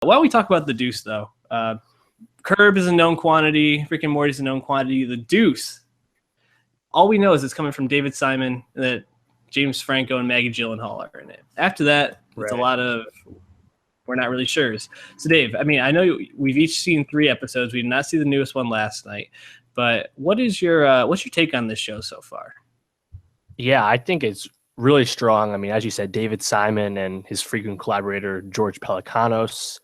Why don't we talk about the Deuce, though? Curb is a known quantity. Rick and Morty is a known quantity. The Deuce, all we know is it's coming from David Simon, that James Franco and Maggie Gyllenhaal are in it. After that, it's a lot of we're not really sure. So, Dave, I mean, I know we've each seen 3 episodes. We did not see the newest one last night, but what's your take on this show so far? Yeah, I think it's really strong. I mean, as you said, David Simon and his frequent collaborator George Pelecanos.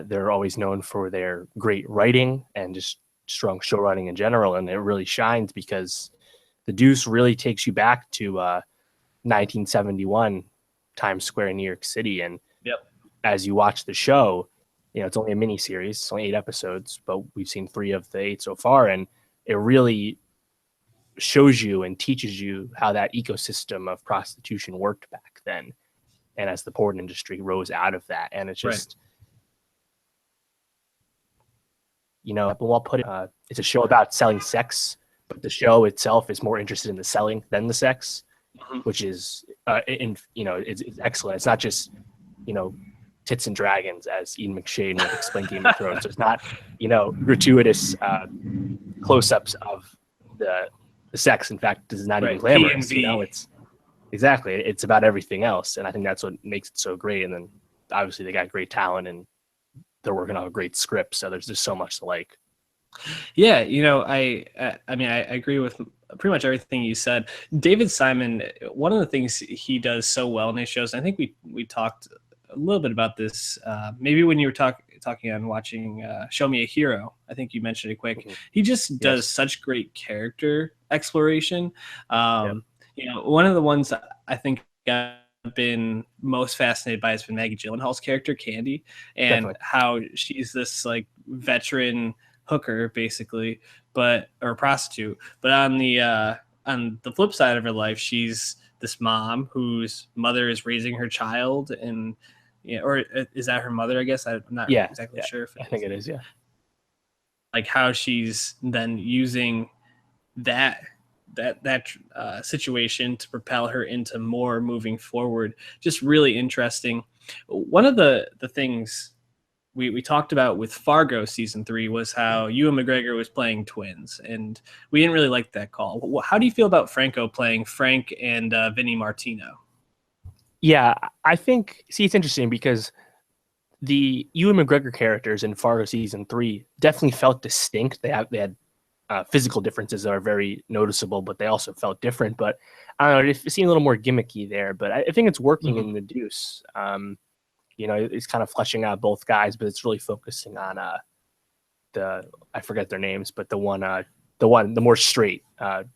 They're always known for their great writing and just strong show writing in general, and it really shines because the Deuce really takes you back to 1971 Times Square in New York City. And as you watch the show, you know, it's only a mini series, it's only 8 episodes, but we've seen 3 of the 8 so far, and it really shows you and teaches you how that ecosystem of prostitution worked back then, and as the porn industry rose out of that. And it's just you know, we'll put it, it's a show about selling sex, but the show itself is more interested in the selling than the sex, which is, it's excellent. It's not just, you know, tits and dragons, as Ian McShane would explain Game of Thrones. So it's not, you know, gratuitous close-ups of the sex. In fact, this is not even glamorous. You know, it's about everything else, and I think that's what makes it so great. And then obviously they got great talent and they're working on a great script, so there's just so much to like. Yeah, you know, I agree with pretty much everything you said. David Simon, one of the things he does so well in his shows, I think we talked a little bit about this, maybe when you were talking on watching Show Me a Hero. I think you mentioned it quick. He just does such great character exploration. You know, one of the ones I think been most fascinated by has been Maggie Gyllenhaal's character Candy, and how she's this like veteran hooker basically, or prostitute, but on the flip side of her life, she's this mom whose mother is raising her child, and or is that her mother? I guess I'm not exactly sure. If I think it is. Yeah, like how she's then using that situation to propel her into more moving forward. Just really interesting. One of the things we talked about with Fargo season 3 was how Ewan McGregor was playing twins, and we didn't really like that call. How do you feel about Franco playing Frank and Vinnie Martino? Yeah, I think, it's interesting because the Ewan McGregor characters in Fargo season 3 definitely felt distinct. They had physical differences that are very noticeable, but they also felt different. But I don't know, it seemed a little more gimmicky there. But I think it's working in the Deuce. You know, it's kind of fleshing out both guys, but it's really focusing on I forget their names, but the more straight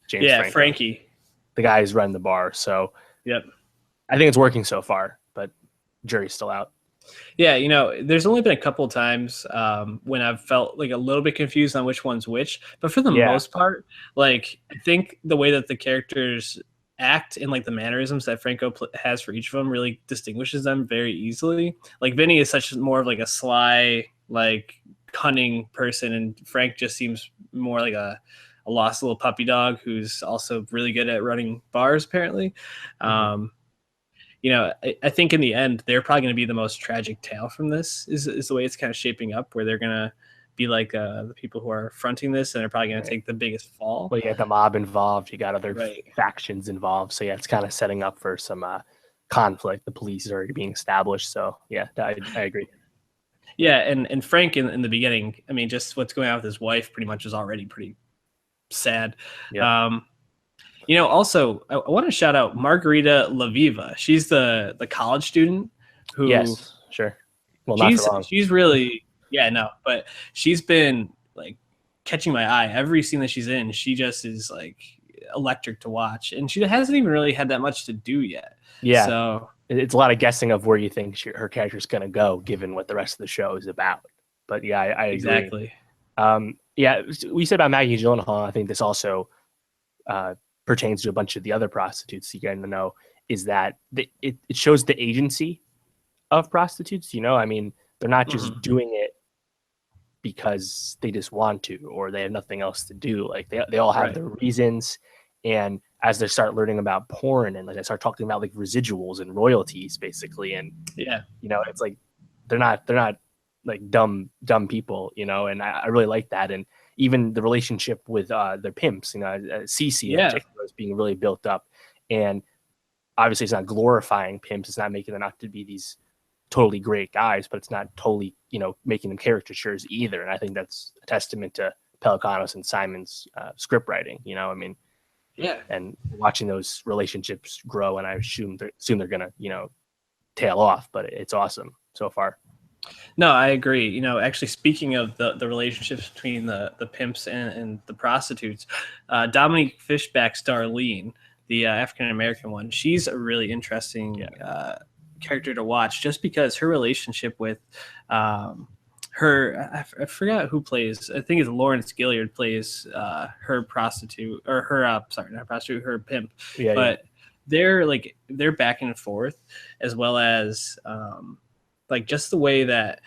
James Franco, Frankie, the guy who's running the bar. So I think it's working so far, but jury's still out. Yeah, you know, there's only been a couple of times when I've felt like a little bit confused on which one's which, but for the most part, like I think the way that the characters act and like the mannerisms that Franco has for each of them really distinguishes them very easily. Like Vinny is such more of like a sly, like cunning person, and Frank just seems more like a lost little puppy dog who's also really good at running bars apparently. You know, I think in the end, they're probably going to be the most tragic tale from this is the way it's kind of shaping up, where they're going to be like the people who are fronting this, and they're probably going to take the biggest fall. Well, you got the mob involved, you got other factions involved. So yeah, it's kind of setting up for some conflict. The police is already being established. So yeah, I agree. Yeah, and Frank in the beginning, I mean, just what's going on with his wife pretty much is already pretty sad. Yeah. You know, also, I want to shout out Margarita Laviva. She's the college student who... Yes, sure. Well, not for long. She's really... Yeah, no, but she's been, like, catching my eye. Every scene that she's in, she just is, like, electric to watch. And she hasn't even really had that much to do yet. Yeah. So it's a lot of guessing of where you think her character's going to go, given what the rest of the show is about. But, yeah, I agree. Exactly. Yeah, we said about Maggie Gyllenhaal. I think this also... pertains to a bunch of the other prostitutes you get to know, is that it shows the agency of prostitutes. You know, I mean, they're not just doing it because they just want to, or they have nothing else to do. Like they all have their reasons. And as they start learning about porn and like they start talking about like residuals and royalties basically. And you know, it's like, they're not like dumb people, and I really like that. And even the relationship with their pimps, Cece in Yeah. particular is being really built up. And obviously it's not glorifying pimps, it's not making them out to be these totally great guys, but it's not totally, making them caricatures either. And I think that's a testament to Pelicanos and Simon's script writing, I mean, Yeah. and watching those relationships grow. And I assume they're gonna, tail off, but it's awesome so far. No, I agree. Actually, speaking of the relationships between the pimps and the prostitutes, Dominique Fishback's Darlene, the African American one, she's a really interesting character to watch, just because her relationship with I forgot who plays. I think it's Lawrence Gilliard plays her prostitute, or her sorry, not prostitute, her pimp. Yeah, but they're back and forth, as well as like just the way that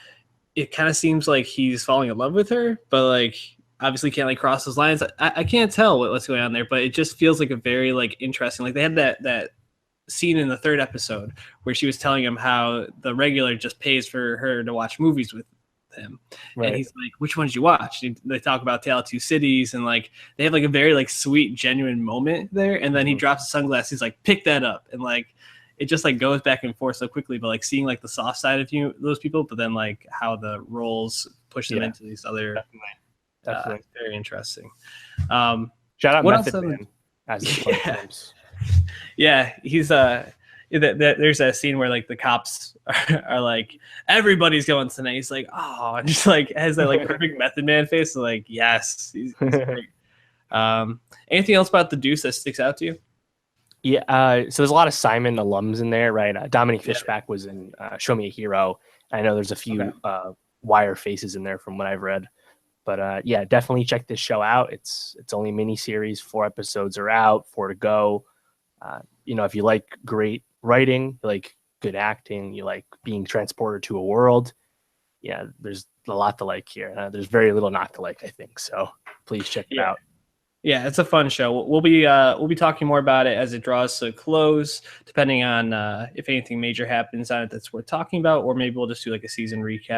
it kind of seems like he's falling in love with her, but like obviously can't like cross those lines. I can't tell what's going on there, but it just feels like a very like interesting. Like they had that scene in the third episode where she was telling him how the regular just pays for her to watch movies with him, right. And he's like, "Which ones you watch?" And they talk about Tale of Two Cities, and like they have like a very like sweet, genuine moment there. And then he drops the sunglasses. He's like, "Pick that up," and like it just like goes back and forth so quickly. But like seeing like the soft side of those people, but then like how the roles push them into these other, definitely. very interesting. Shout out Method Man as yeah, he's there's a scene where like the cops are like, everybody's going tonight. He's like, oh, and just like has that like perfect Method Man face. So, like, yes, he's great. Anything else about the Deuce that sticks out to you? Yeah, so there's a lot of Simon alums in there, right? Dominique Fishback was in Show Me a Hero. I know there's a few Wire faces in there from what I've read. But yeah, definitely check this show out. It's only a mini series. 4 episodes are out, 4 to go. If you like great writing, you like good acting, you like being transported to a world, yeah, there's a lot to like here. There's very little not to like, I think. So please check it out. Yeah, it's a fun show. We'll be talking more about it as it draws to a close, depending on if anything major happens on it that's worth talking about, or maybe we'll just do like a season recap.